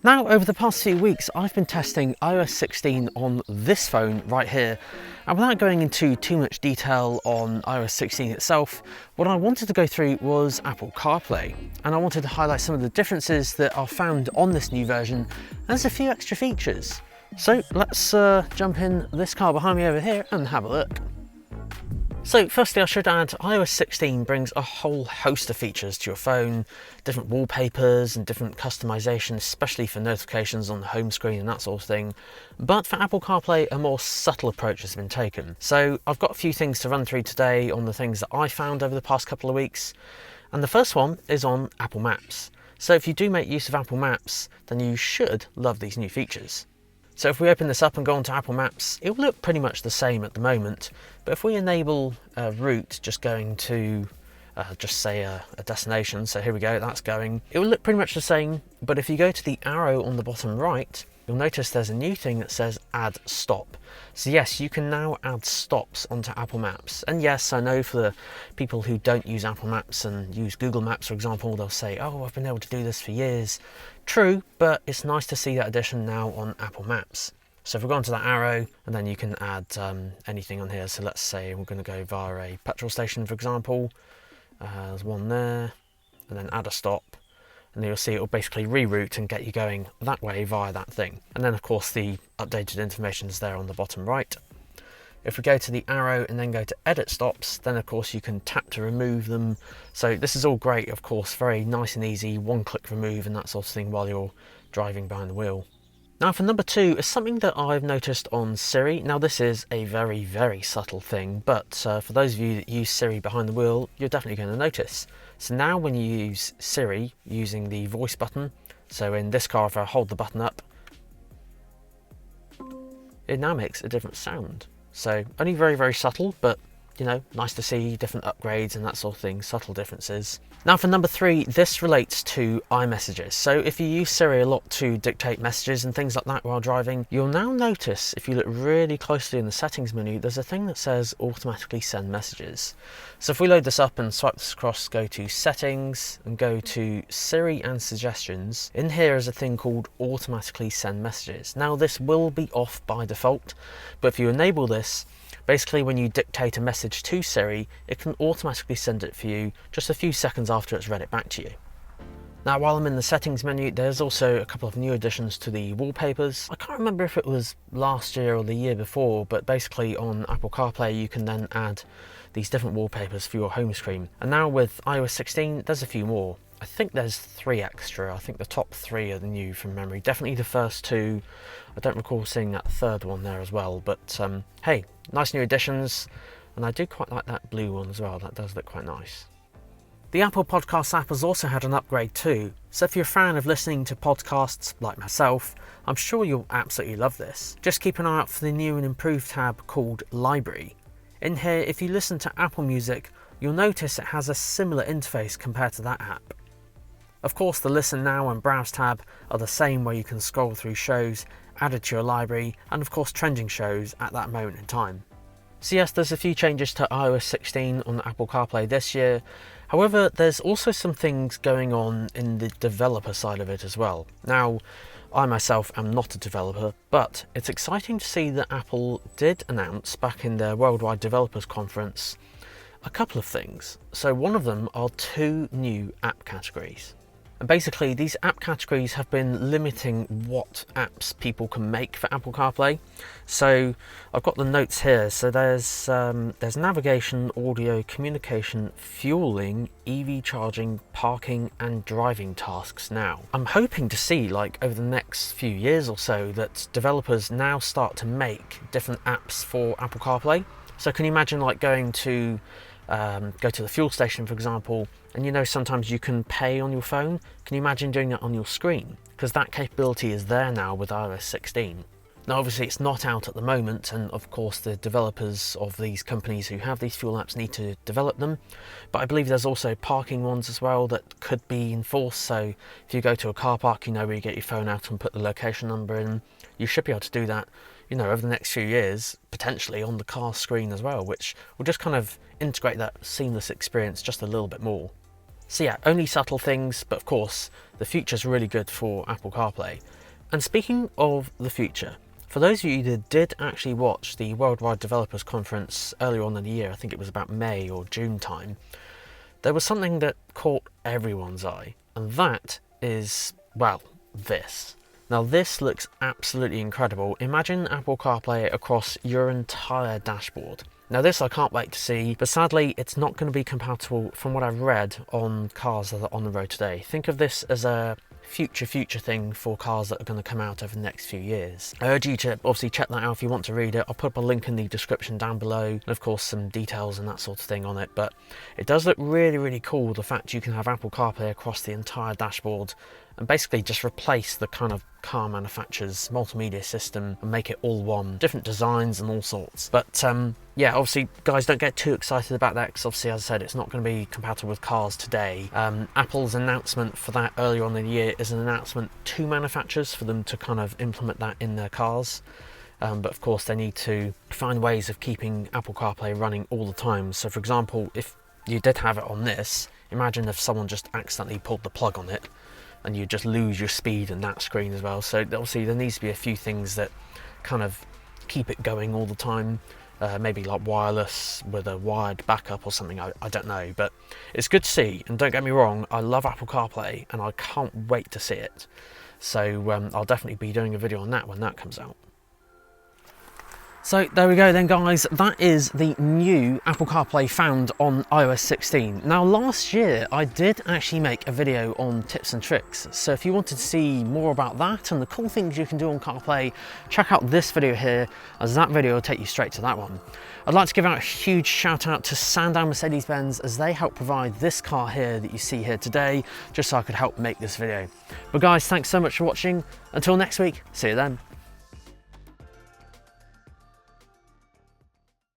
Now, over the past few weeks, I've been testing iOS 16 on this phone right here. And without going into too much detail on iOS 16 itself, what I wanted to go through was Apple CarPlay. And I wanted to highlight some of the differences that are found on this new version. And there's a few extra features. So let's jump in this car behind me over here and have a look. So firstly, I should add, iOS 16 brings a whole host of features to your phone, different wallpapers and different customization, especially for notifications on the home screen and that sort of thing. But for Apple CarPlay, a more subtle approach has been taken. So I've got a few things to run through today on the things that I found over the past couple of weeks. And the first one is on Apple Maps. So if you do make use of Apple Maps, then you should love these new features. So if we open this up and go onto Apple Maps, it will look pretty much the same at the moment. But if we enable a route just going to, just say a destination, so here we go, that's going, it will look pretty much the same. But if you go to the arrow on the bottom right, you'll notice there's a new thing that says add stop. So yes, you can now add stops onto Apple Maps. And yes, I know for the people who don't use Apple Maps and use Google Maps, for example, they'll say, oh, I've been able to do this for years. True, but it's nice to see that addition now on Apple Maps. So if we go onto that arrow, and then you can add anything on here. So let's say we're going to go via a petrol station, for example. There's one there, and then add a stop. And then you'll see it will basically reroute and get you going that way via that thing. And then of course the updated information is there on the bottom right. If we go to the arrow and then go to edit stops, then of course you can tap to remove them. So this is all great, of course, very nice and easy, one-click remove and that sort of thing while you're driving behind the wheel. Now for number two is something that I've noticed on Siri. Now this is a very, very subtle thing, but for those of you that use Siri behind the wheel, you're definitely going to notice. So now when you use Siri using the voice button, so in this car if I hold the button up, it now makes a different sound. So only very, very subtle, but you know, nice to see different upgrades and that sort of thing, subtle differences. Now for number three, this relates to iMessages. So if you use Siri a lot to dictate messages and things like that while driving, you'll now notice, if you look really closely in the settings menu, there's a thing that says automatically send messages. So if we load this up and swipe this across, go to settings and go to Siri and suggestions, in here is a thing called automatically send messages. Now this will be off by default, but if you enable this, basically when you dictate a message to Siri, it can automatically send it for you just a few seconds after it's read it back to you. Now while I'm in the settings menu, there's also a couple of new additions to the wallpapers. I can't remember if it was last year or the year before, but basically on Apple CarPlay you can then add these different wallpapers for your home screen. And now with iOS 16, there's a few more. I think there's 3 extra. I think the top 3 are the new from memory. Definitely the first 2. I don't recall seeing that third one there as well. But hey, nice new additions. And I do quite like that blue one as well. That does look quite nice. The Apple Podcasts app has also had an upgrade too. So if you're a fan of listening to podcasts like myself, I'm sure you'll absolutely love this. Just keep an eye out for the new and improved tab called Library. In here, if you listen to Apple Music, you'll notice it has a similar interface compared to that app. Of course, the Listen Now and Browse tab are the same, where you can scroll through shows added to your library and of course trending shows at that moment in time. So yes, there's a few changes to iOS 16 on Apple CarPlay this year. However, there's also some things going on in the developer side of it as well. Now, I myself am not a developer, but it's exciting to see that Apple did announce back in their Worldwide Developers Conference a couple of things. So one of them are 2 new app categories. And basically these app categories have been limiting what apps people can make for Apple CarPlay. So I've got the notes here. So there's navigation, audio, communication, fueling, EV charging, parking and driving tasks now. I'm hoping to see, like over the next few years or so, that developers now start to make different apps for Apple CarPlay. So can you imagine like going to go to the fuel station, for example, and you know sometimes you can pay on your phone. Can you imagine doing that on your screen? Because that capability is there now with iOS 16. Now obviously it's not out at the moment, and of course the developers of these companies who have these fuel apps need to develop them, but I believe there's also parking ones as well that could be enforced. So if you go to a car park, you know where you get your phone out and put the location number in, you should be able to do that, you know, over the next few years, potentially on the car screen as well, which will just kind of integrate that seamless experience just a little bit more. So yeah, only subtle things, but of course, the future's really good for Apple CarPlay. And speaking of the future, for those of you that did actually watch the Worldwide Developers Conference earlier on in the year, I think it was about May or June time, there was something that caught everyone's eye, and that is, well, this. Now this looks absolutely incredible. Imagine Apple CarPlay across your entire dashboard. Now this I can't wait to see, but sadly it's not going to be compatible from what I've read on cars that are on the road today. Think of this as a future thing for cars that are going to come out over the next few years. I urge you to obviously check that out if you want to read it. I'll put up a link in the description down below, and of course some details and that sort of thing on it, but it does look really cool, the fact you can have Apple CarPlay across the entire dashboard and basically just replace the kind of car manufacturer's multimedia system and make it all one. Different designs and all sorts. But yeah, obviously guys, don't get too excited about that, because obviously, as I said, it's not going to be compatible with cars today. Apple's announcement for that earlier on in the year is an announcement to manufacturers for them to kind of implement that in their cars. But of course they need to find ways of keeping Apple CarPlay running all the time. So for example, if you did have it on this, imagine if someone just accidentally pulled the plug on it, and you just lose your speed in that screen as well. So obviously there needs to be a few things that kind of keep it going all the time. Maybe like wireless with a wired backup or something, I don't know. But it's good to see, and don't get me wrong, I love Apple CarPlay and I can't wait to see it. So I'll definitely be doing a video on that when that comes out. So there we go then guys, that is the new Apple CarPlay found on iOS 16. Now last year I did actually make a video on tips and tricks, so if you wanted to see more about that and the cool things you can do on CarPlay, check out this video here, as that video will take you straight to that one. I'd like to give out a huge shout out to Sandown Mercedes-Benz, as they helped provide this car here that you see here today, just so I could help make this video. But guys, thanks so much for watching. Until next week, see you then.